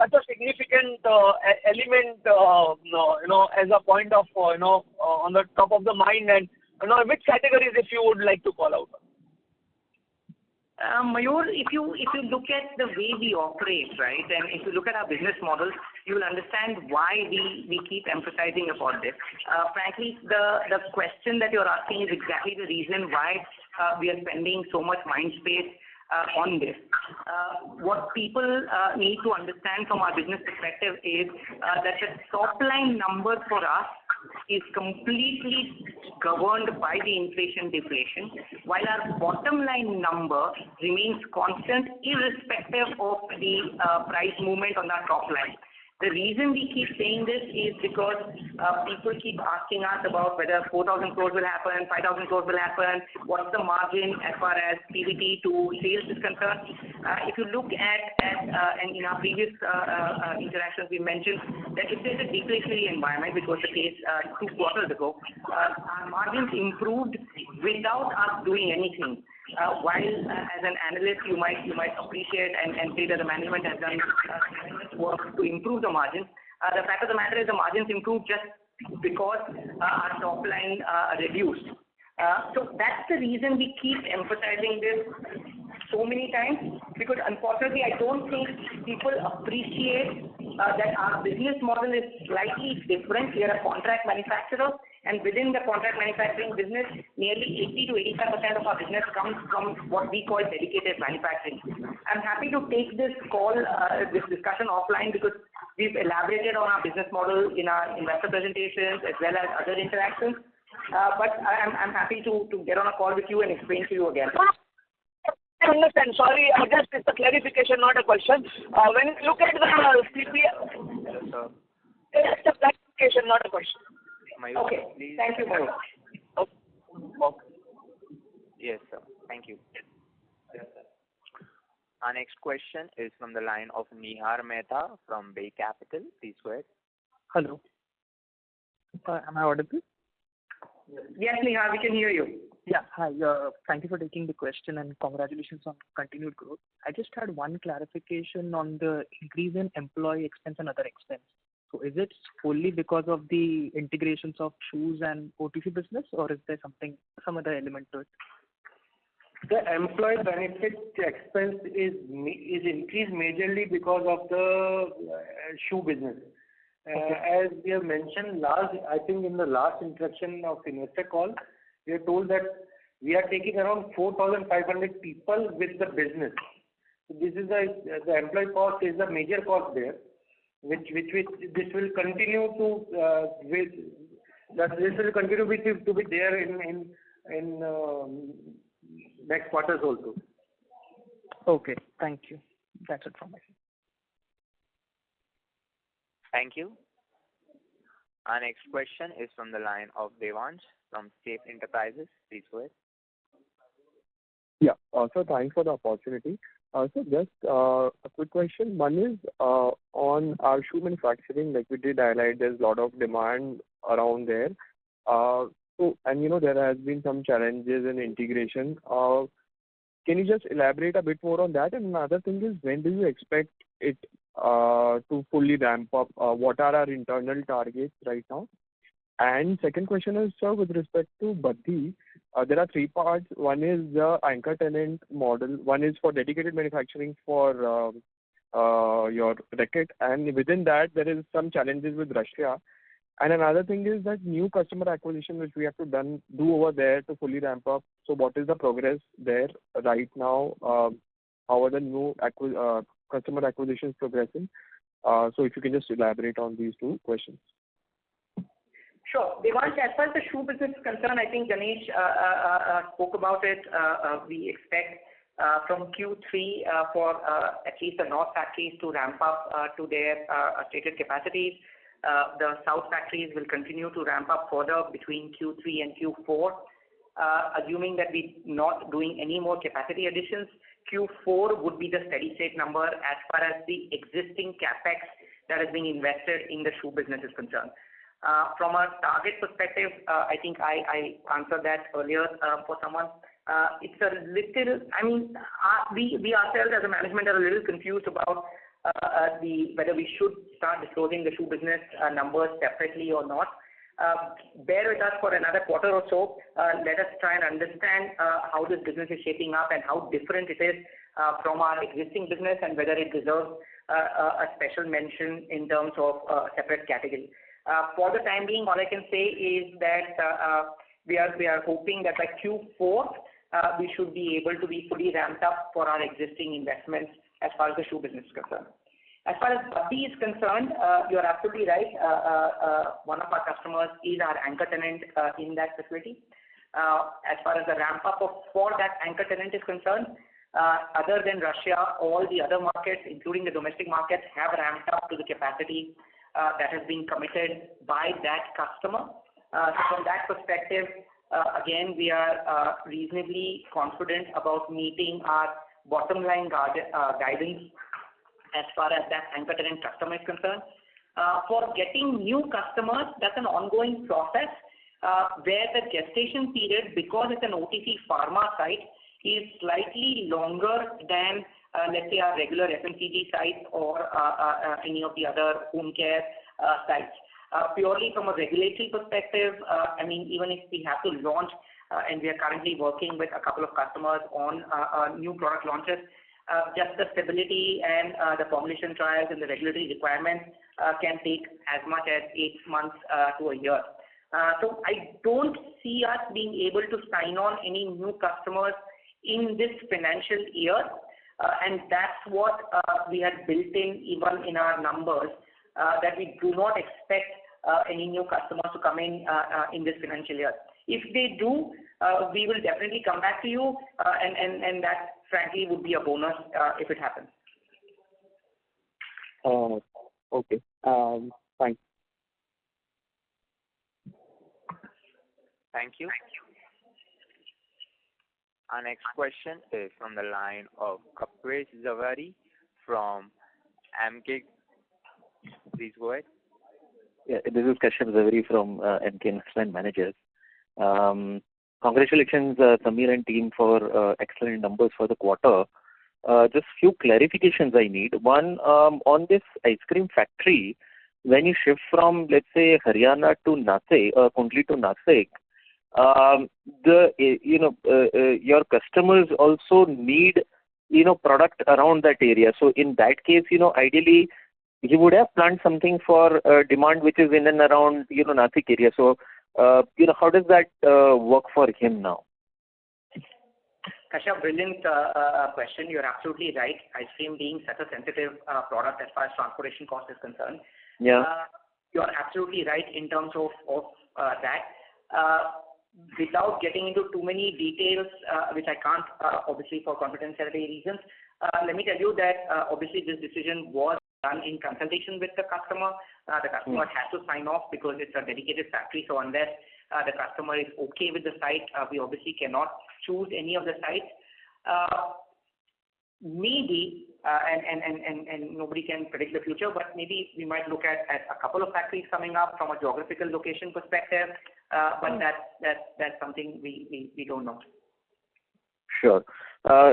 such a significant element, as a point of on the top of the mind, and which categories if you would like to call out? Mayur, if you look at the way we operate, right, and if you look at our business model, you will understand why we keep emphasizing about this. Frankly, the question that you're asking is exactly the reason why we are spending so much mind space on this. What people need to understand from our business perspective is that the top line number for us is completely governed by the inflation deflation, while our bottom line number remains constant irrespective of the price movement on our top line. The reason we keep saying this is because people keep asking us about whether 4,000 crores will happen, 5,000 crores will happen, what's the margin as far as PBT to sales is concerned. If you look at and in our previous interactions, we mentioned that if there's a deflationary environment, which was the case 2 quarters ago, our margins improved without us doing anything. While as an analyst you might appreciate and say that the management has done tremendous work to improve the margins, the fact of the matter is the margins improved just because our top line reduced. So that's the reason we keep emphasizing this. so many times, because unfortunately I don't think people appreciate that our business model is slightly different. We are a contract manufacturer, and within the contract manufacturing business, nearly 80 to 85% of our business comes from what we call dedicated manufacturing. I'm happy to take this call, this discussion offline, because we've elaborated on our business model in our investor presentations as well as other interactions. But I'm happy to get on a call with you and explain to you again. I understand. Sorry, just it's a clarification, not a question. When you look at the CPI, it's a clarification, not a question. Mayur, Okay. please. Thank you, Mayur. Okay. Yes, sir. Thank you. Our next question is from the line of Nihar Mehta from Bay Capital. Please go ahead. Hello. Am I audible? Yes, Nihar, we can hear you. Yeah. Hi. Thank you for taking the question and congratulations on continued growth. I just had one clarification on the increase in employee expense and other expense. So is it fully because of the integrations of shoes and OTC business, or is there some other element to it? The employee benefit expense is increased majorly because of the shoe business. As we have mentioned I think in the last interaction of investor call, we are told that we are taking around 4,500 people with the business. So this is the employee cost is the major cost there, which this will continue to be there in next quarters also. Okay. Thank you. That's it from my side. Thank you. Our next question is from the line of Devansh from Safe Enterprises. Please go ahead. Yeah. So thanks for the opportunity. So just a quick question. One is on our shoe manufacturing, like we did highlight, there's a lot of demand around there. And there has been some challenges in integration. Can you just elaborate a bit more on that? And another thing is, when do you expect it to fully ramp up? What are our internal targets right now? And second question is, sir, with respect to Baddi, there are three parts. One is the anchor tenant model. One is for dedicated manufacturing for your racket. And within that, there is some challenges with Russia. And another thing is that new customer acquisition, which we have to do over there to fully ramp up. So what is the progress there right now? How are the new customer acquisitions progressing? So if you can just elaborate on these two questions. Sure. Devansh, as far as the shoe business is concerned, I think Ganesh spoke about it. We expect from Q3 for at least the North factories to ramp up to their stated capacities. The South factories will continue to ramp up further between Q3 and Q4. Assuming that we're not doing any more capacity additions, Q4 would be the steady state number as far as the existing capex that is being invested in the shoe business is concerned. From a target perspective, I think I answered that earlier for someone. It's a little, we ourselves as a management are a little confused about whether we should start disclosing the shoe business numbers separately or not. Bear with us for another quarter or so. Let us try and understand how this business is shaping up and how different it is from our existing business, and whether it deserves a special mention in terms of a separate category. For the time being, all I can say is that we are hoping that by Q4 we should be able to be fully ramped up for our existing investments as far as the shoe business is concerned. As far as Baddi is concerned, you are absolutely right. One of our customers is our anchor tenant in that facility. As far as the ramp up for that anchor tenant is concerned, other than Russia, all the other markets, including the domestic markets, have ramped up to the capacity that has been committed by that customer. So from that perspective, again, we are reasonably confident about meeting our bottom line guidance as far as that anchor tenant customer is concerned. For getting new customers, that's an ongoing process where the gestation period, because it's an OTC pharma site, is slightly longer than let's say our regular FMCG sites or any of the other home care sites. Purely from a regulatory perspective, even if we have to launch and we are currently working with a couple of customers on new product launches. Just the stability and the formulation trials and the regulatory requirements can take as much as 8 months to a year. So I don't see us being able to sign on any new customers in this financial year, and that's what we had built in even in our numbers, that we do not expect any new customers to come in this financial year. If they do, we will definitely come back to you, and that frankly would be a bonus if it happens. Okay. Thanks. Thank you. Our next question is from the line of Kapresh Zawari from MK. Please go ahead. Yeah, this is Kashyap Zaveri from MK Investment Managers. Congratulations, Samir and team, for excellent numbers for the quarter. Just few clarifications I need. One, on this ice cream factory, when you shift from, let's say, Haryana to Nasik, Kundli to Nasik, your customers also need, product around that area. So in that case, ideally, he would have planned something for demand which is in and around, Nasik area. So, how does that work for him now? Kashyap, brilliant question. You're absolutely right. Ice cream being such a sensitive product as far as transportation cost is concerned. Yeah. You're absolutely right in terms of that. Without getting into too many details, which I can't, obviously for confidentiality reasons, let me tell you that obviously this decision was done in consultation with the customer. The customer has to sign off because it's a dedicated factory. So unless the customer is okay with the site, we obviously cannot choose any of the sites. Maybe, and nobody can predict the future, but maybe we might look at a couple of factories coming up from a geographical location perspective. But that's something we don't know. Sure.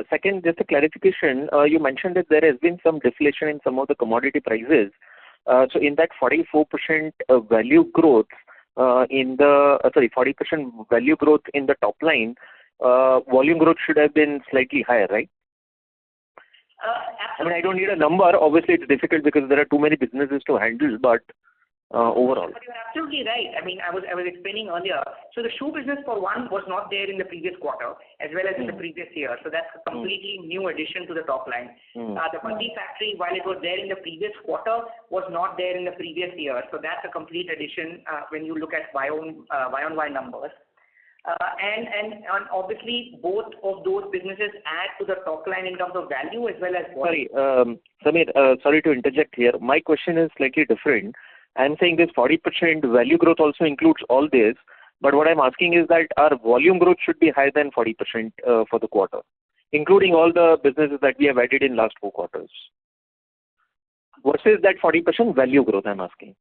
Second, just a clarification. You mentioned that there has been some deflation in some of the commodity prices. So in that 44% value growth 40% value growth in the top line, volume growth should have been slightly higher, right? I mean, I don't need a number. Obviously, it's difficult because there are too many businesses to handle, but overall. But you're absolutely right. I mean, I was explaining earlier. So the shoe business, for one, was not there in the previous quarter as well as in the previous year. So that's a completely new addition to the top line. The Patti factory, while it was there in the previous quarter, was not there in the previous year. So that's a complete addition when you look at Y-on-Y numbers. And obviously, both of those businesses add to the top line in terms of value as well as volume. Sorry, Samir, sorry to interject here. My question is slightly different. I'm saying this 40% value growth also includes all this, but what I'm asking is that our volume growth should be higher than 40% for the quarter, including all the businesses that we have added in last 4 quarters. Versus that 40% value growth, I'm asking.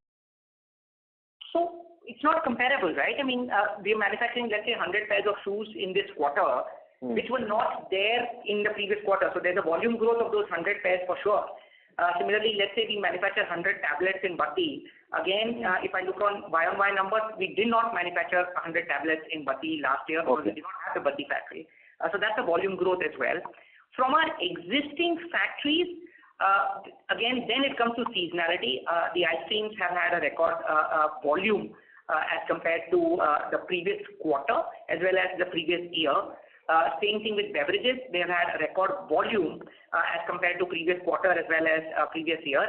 So it's not comparable, right? I mean, we're manufacturing, let's say, 100 pairs of shoes in this quarter, which were not there in the previous quarter. So there's a volume growth of those 100 pairs for sure. Similarly, let's say we manufacture 100 tablets in Batti. Again, if I look on Y-on-Y numbers, we did not manufacture 100 tablets in Batti last year because we did not have the Batti factory. So that's a volume growth as well. From our existing factories, again, then it comes to seasonality. The ice creams have had a record volume as compared to the previous quarter as well as the previous year. Same thing with beverages. They have had a record volume as compared to previous quarter as well as previous year.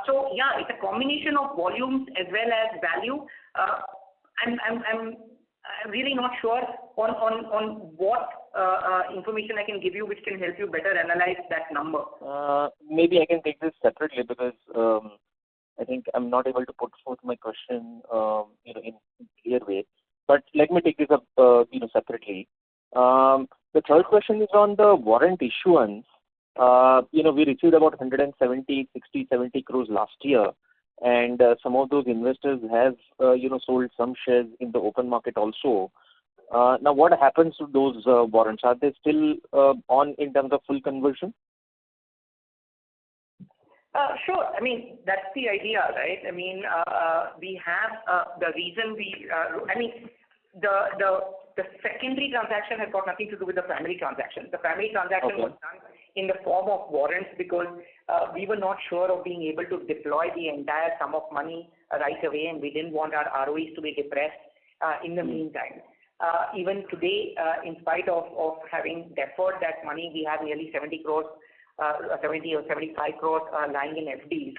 So yeah, it's a combination of volumes as well as value. I'm really not sure on what information I can give you which can help you better analyze that number. Maybe I can take this separately because I think I'm not able to put forth my question in a clear way. But let me take this up separately. The third question is on the warrant issuance. We received about 70 crores last year, and some of those investors have, sold some shares in the open market also. Now, what happens to those warrants? Are they still on in terms of full conversion? Sure. I mean, that's the idea, right? I mean, we have the reason the The secondary transaction has got nothing to do with the primary transaction. The primary transaction was done in the form of warrants because we were not sure of being able to deploy the entire sum of money right away, and we didn't want our ROEs to be depressed in the meantime. Even today, in spite of having deferred that money, we have nearly 70 crores, 70 or 75 crores lying in FDs,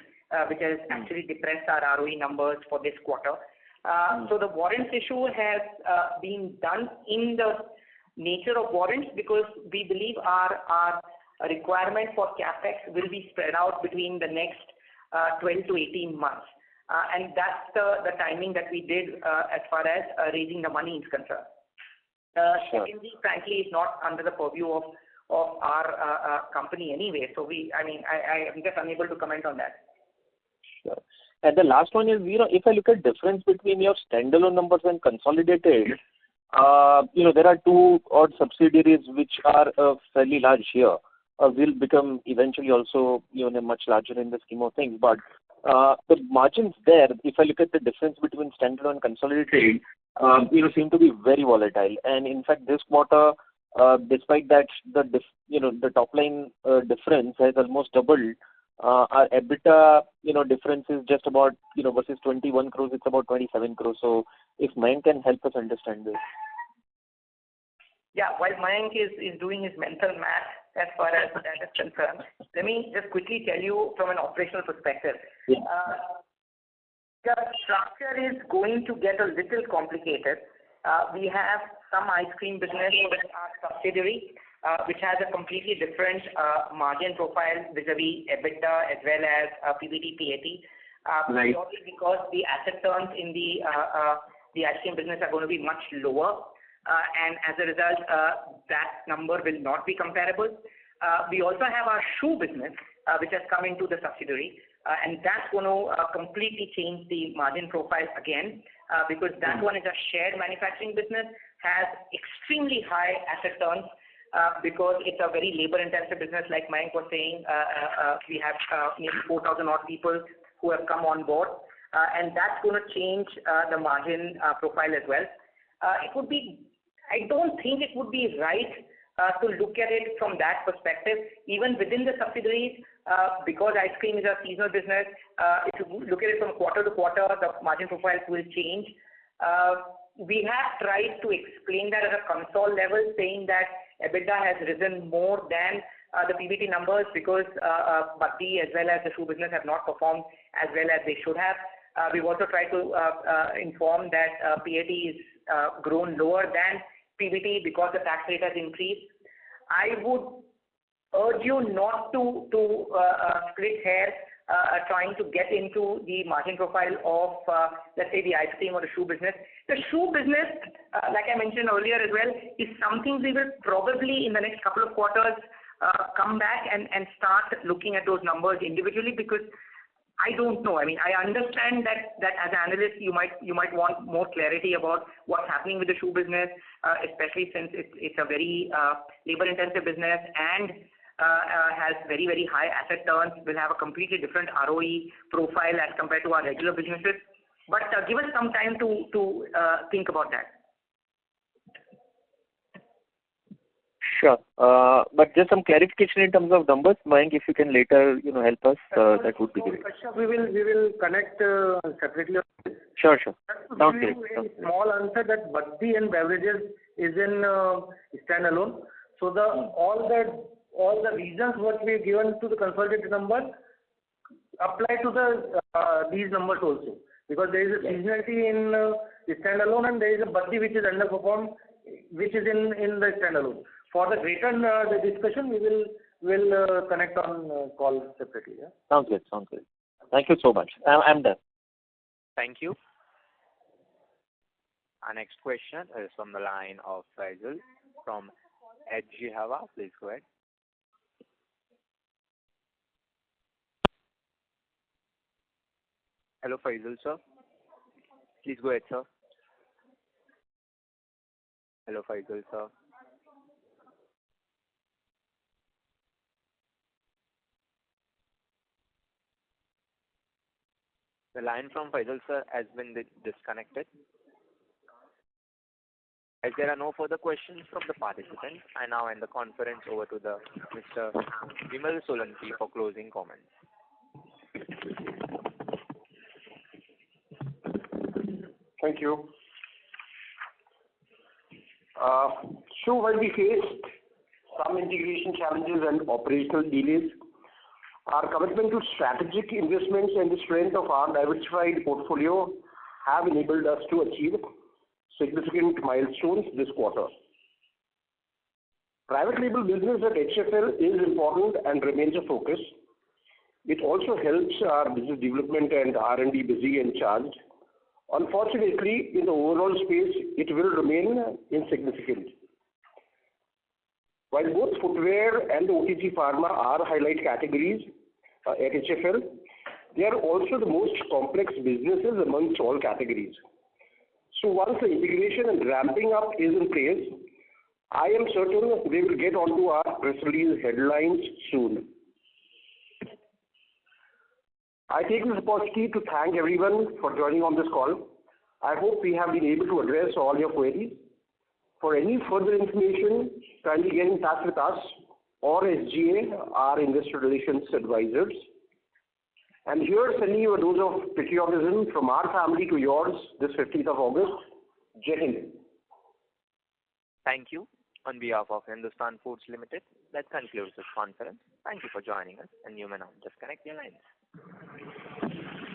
which has actually depressed our ROE numbers for this quarter. So the warrants issue has been done in the nature of warrants because we believe our requirement for capex will be spread out between the next 12 to 18 months. And that's the timing that we did as far as raising the money is concerned. Secondly, frankly, is not under the purview of our company anyway. So I am just unable to comment on that. Sure. And the last one is, if I look at difference between your standalone numbers and consolidated, there are two odd subsidiaries which are fairly large here. Will become eventually also much larger in the scheme of things. But the margins there, if I look at the difference between standalone and consolidated, seem to be very volatile. And in fact, this quarter, despite that, the top line difference has almost doubled. Our EBITDA, difference is just about, versus 21 crores, it's about 27 crores. So if Mayank can help us understand this. Yeah, while Mayank is doing his mental math as far as that is concerned, let me just quickly tell you from an operational perspective. Yeah. The structure is going to get a little complicated. We have some ice cream business with our subsidiary, which has a completely different margin profile vis-a-vis EBITDA as well as PBT, PAT. Right. Purely because the asset turns in the ice cream business are going to be much lower. And as a result, that number will not be comparable. We also have our shoe business, which has come into the subsidiary, and that's going to completely change the margin profile again, because that one is a shared manufacturing business, has extremely high asset turns, because it's a very labor-intensive business, like Mayank was saying. We have nearly 4,000 odd people who have come on board, and that's going to change the margin profile as well. I don't think it would be right to look at it from that perspective. Even within the subsidiaries, because ice cream is a seasonal business, if you look at it from quarter to quarter, the margin profiles will change. We have tried to explain that at a console level, saying that EBITDA has risen more than the PBT numbers because Bhakti as well as the shoe business have not performed as well as they should have. We've also tried to inform that PAT is grown lower than PBT because the tax rate has increased. I would urge you not to split hairs trying to get into the margin profile of, let's say, the ice cream or the shoe business. The shoe business, like I mentioned earlier as well, is something we will probably in the next couple of quarters come back and start looking at those numbers individually, because I don't know. I understand that as an analyst, you might want more clarity about what's happening with the shoe business, especially since it's a very labor-intensive business and has very, very high asset turns, will have a completely different ROE profile as compared to our regular businesses. But give us some time to think about that. Sure. But just some clarification in terms of numbers, Mayank, if you can later, help us, that would be great. We will connect separately. Sure. Sounds great. A small answer that Bhakti and beverages is in standalone. So all the reasons what we have given to the consolidated numbers apply to these numbers also, because there is a seasonality in the standalone and there is a Bhakti which is underperformed, which is in the standalone. For the greater discussion, we'll connect on call separately. Yeah? Sounds good. Thank you so much. I'm done. Thank you. Our next question is from the line of Faisal from HG Hava. Please go ahead. Hello, Faisal, sir. Please go ahead, sir. Hello, Faisal, sir. The line from Faisal, sir, has been disconnected. As there are no further questions from the participants, I now hand the conference over to the Mr. Vimal Solanki for closing comments. Thank you. So while we faced some integration challenges and operational delays, our commitment to strategic investments and the strength of our diversified portfolio have enabled us to achieve significant milestones this quarter. Private label business at HFL is important and remains a focus. It also helps our business development and R&D busy and charged. Unfortunately, in the overall space, it will remain insignificant. While both footwear and OTG pharma are highlight categories at HFL, they are also the most complex businesses amongst all categories. So once the integration and ramping up is in place, I am certain they will get onto our press release headlines soon. I take this opportunity to thank everyone for joining on this call. I hope we have been able to address all your queries. For any further information, kindly get in touch with us or SGA, our investor relations advisors. And here sending you a dose of patriotism from our family to yours this 15th of August. Jai Hind. Thank you. On behalf of Hindustan Foods Limited, that concludes this conference. Thank you for joining us, and you may now disconnect your lines.